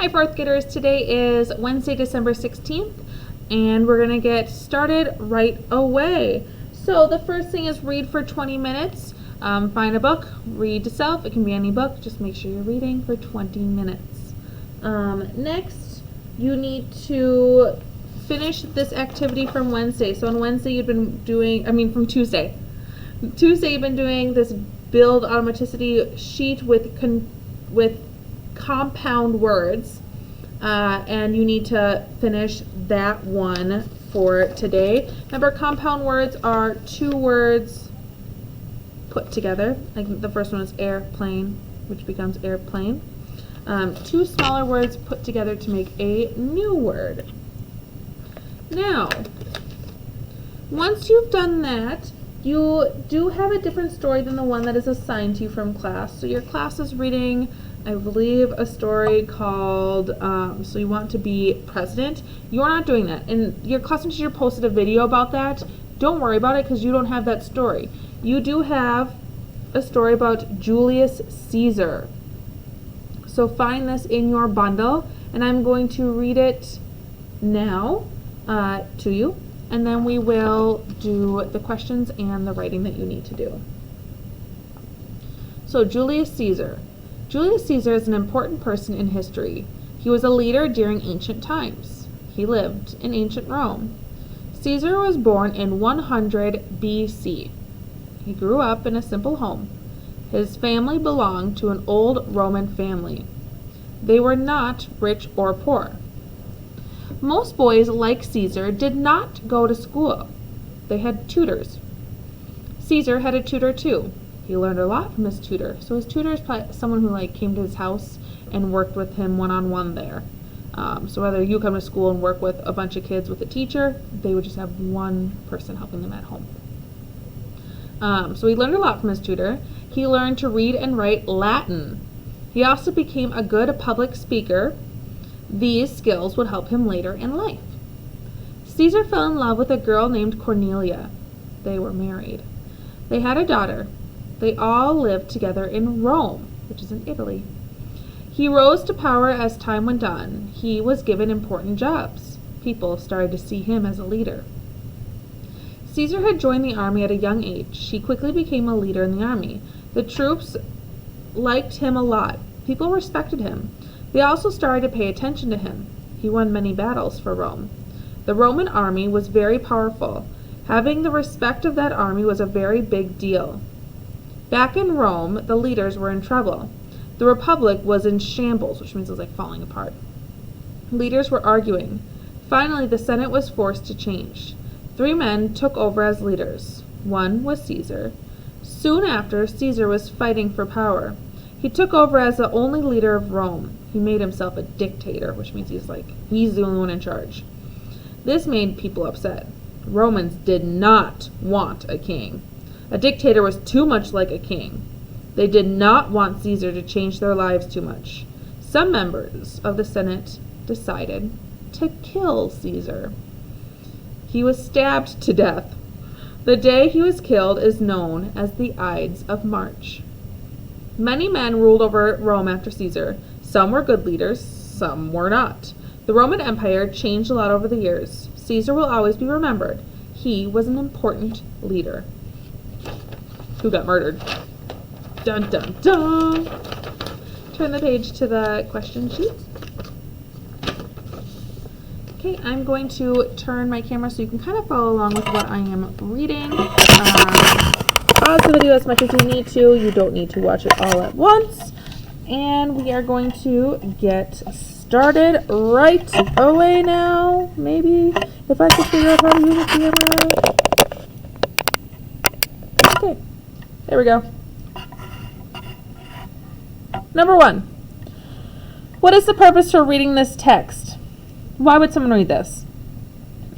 Hi, fourth graders. Today is Wednesday, December 16th, and we're going to get started right away. So the first thing is read for 20 minutes. Find a book, read to self. It can be any book. Just make sure you're reading for 20 minutes. Next, you need to finish this activity from Wednesday. So on Wednesday, you've been doing, from Tuesday. Tuesday, you've been doing this build automaticity sheet with compound words, and you need to finish that one for today. Remember, compound words are two words put together. Like the first one is airplane, which becomes airplane. Two smaller words put together to make a new word. Now, once you've done that, you do have a different story than the one that is assigned to you from class. So your class is reading, I believe, a story called So You Want to Be President. You're not doing that. And your classroom teacher posted a video about that. Don't worry about it because you don't have that story. You do have a story about Julius Caesar. So find this in your bundle, and I'm going to read it now to you, and then we will do the questions and the writing that you need to do. So Julius Caesar. Julius Caesar is an important person in history. He was a leader during ancient times. He lived in ancient Rome. Caesar was born in 100 BC. He grew up in a simple home. His family belonged to an old Roman family. They were not rich or poor. Most boys, like Caesar, did not go to school. They had tutors. Caesar had a tutor too. He learned a lot from his tutor. So his tutor is probably someone who came to his house and worked with him one-on-one there. So whether you come to school and work with a bunch of kids with a teacher, they would just have one person helping them at home. So he learned a lot from his tutor. He learned to read and write Latin. He also became a good public speaker. These skills would help him later in life. Caesar fell in love with a girl named Cornelia. They were married. They had a daughter. They all lived together in Rome, which is in Italy. He rose to power as time went on. He was given important jobs. People started to see him as a leader. Caesar had joined the army at a young age. He quickly became a leader in the army. The troops liked him a lot. People respected him. They also started to pay attention to him. He won many battles for Rome. The Roman army was very powerful. Having the respect of that army was a very big deal. Back in Rome, the leaders were in trouble. The Republic was in shambles, which means it was falling apart. Leaders were arguing. Finally, the Senate was forced to change. 3 men took over as leaders. One was Caesar. Soon after, Caesar was fighting for power. He took over as the only leader of Rome. He made himself a dictator, which means he's the only one in charge. This made people upset. Romans did not want a king. A dictator was too much like a king. They did not want Caesar to change their lives too much. Some members of the Senate decided to kill Caesar. He was stabbed to death. The day he was killed is known as the Ides of March. Many men ruled over Rome after Caesar. Some were good leaders, some were not. The Roman Empire changed a lot over the years. Caesar will always be remembered. He was an important leader who got murdered. Dun dun dun! Turn the page to the question sheet. Okay, I'm going to turn my camera so you can kind of follow along with what I am reading. Pause the video as much as you need to. You don't need to watch it all at once. And we are going to get started right away now. Maybe, if I could figure out how to use the camera. Okay, there we go. Number 1. What is the purpose for reading this text? Why would someone read this?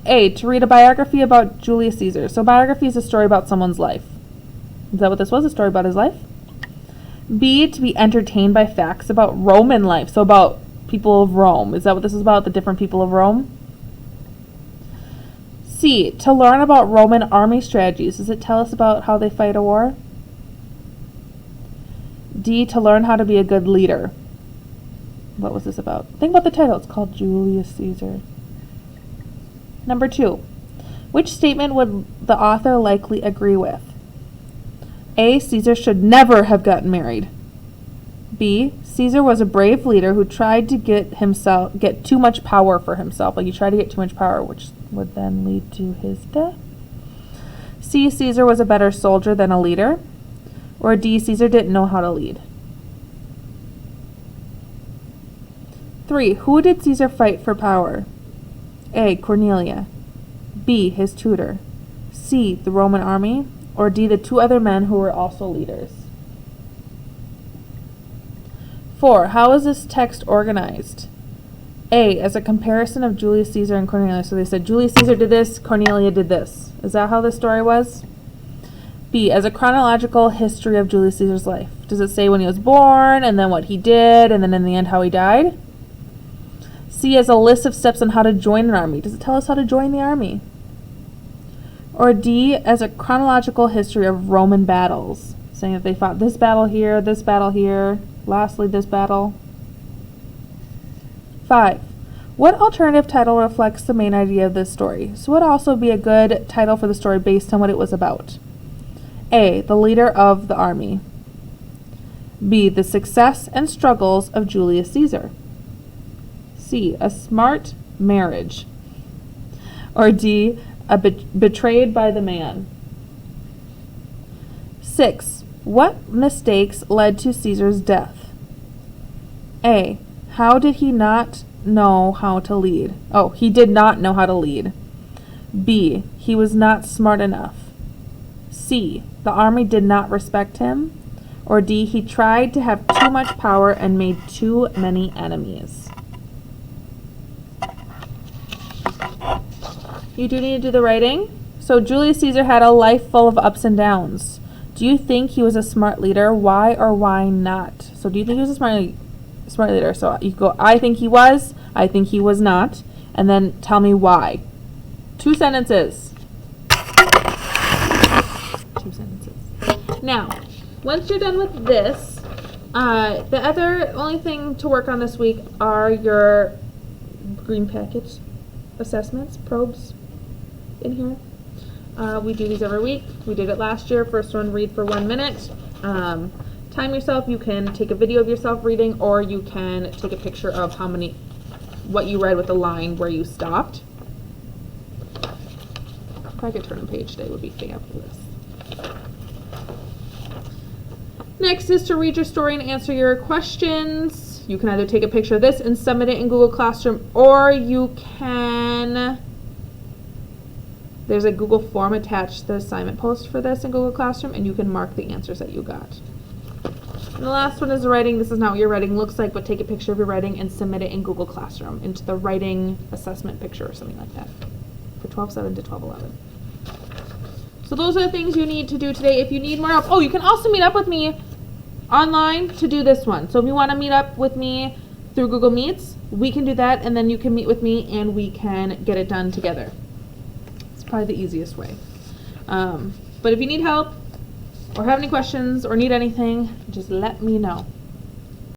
A, to read a biography about Julius Caesar. So biography is a story about someone's life. Is that what this was? A story about his life? B, to be entertained by facts about Roman life. So about people of Rome. Is that what this is about? The different people of Rome? C, to learn about Roman army strategies. Does it tell us about how they fight a war? D, to learn how to be a good leader. what was this about? Think about the title. It's called Julius Caesar. Number 2. Which statement would the author likely agree with? A. Caesar should never have gotten married. B. Caesar was a brave leader who tried to get too much power for himself. Like he tried to get too much power, which would then lead to his death. C. Caesar was a better soldier than a leader. Or D. Caesar didn't know how to lead. 3. Who did Caesar fight for power? A. Cornelia. B. His tutor. C. The Roman army. Or D. The 2 other men who were also leaders. 4. How is this text organized? A. As a comparison of Julius Caesar and Cornelia. So they said Julius Caesar did this, Cornelia did this. Is that how the story was? B. As a chronological history of Julius Caesar's life. Does it say when he was born, and then what he did, and then in the end how he died? C. As a list of steps on how to join an army. Does it tell us how to join the army? Or D. As a chronological history of Roman battles. Saying that they fought this battle here, lastly this battle. 5. What alternative title reflects the main idea of this story? So what would also be a good title for the story based on what it was about? A. The leader of the army. B. The success and struggles of Julius Caesar. C. A smart marriage. Or D. Betrayed by the man. 6. What mistakes led to Caesar's death? A. How did he not know how to lead? Oh, he did not know how to lead. B. He was not smart enough. C. The army did not respect him. Or D. He tried to have too much power and made too many enemies. You do need to do the writing. So Julius Caesar had a life full of ups and downs. Do you think he was a smart leader? Why or why not? So do you think he was a smart leader? So you go, I think he was not, and then tell me why. 2 sentences. 2 sentences. Now, once you're done with this, the only thing to work on this week are your green package assessments, probes in here. We do these every week. We did it last year. First one, read for 1 minute. Time yourself. You can take a video of yourself reading, or you can take a picture of what you read with the line where you stopped. If I could turn a page today, it would be fabulous. Next is to read your story and answer your questions. You can either take a picture of this and submit it in Google Classroom, or you can... There's a Google form attached to the assignment post for this in Google Classroom, and you can mark the answers that you got. And the last one is the writing. This is not what your writing looks like, but take a picture of your writing and submit it in Google Classroom into the writing assessment picture or something like that for 12/7 to 12/11. So those are the things you need to do today. If you need more help, you can also meet up with me online to do this one. So if you want to meet up with me through Google Meets, we can do that, and then you can meet with me and we can get it done together. Probably the easiest way. But if you need help or have any questions or need anything, just let me know.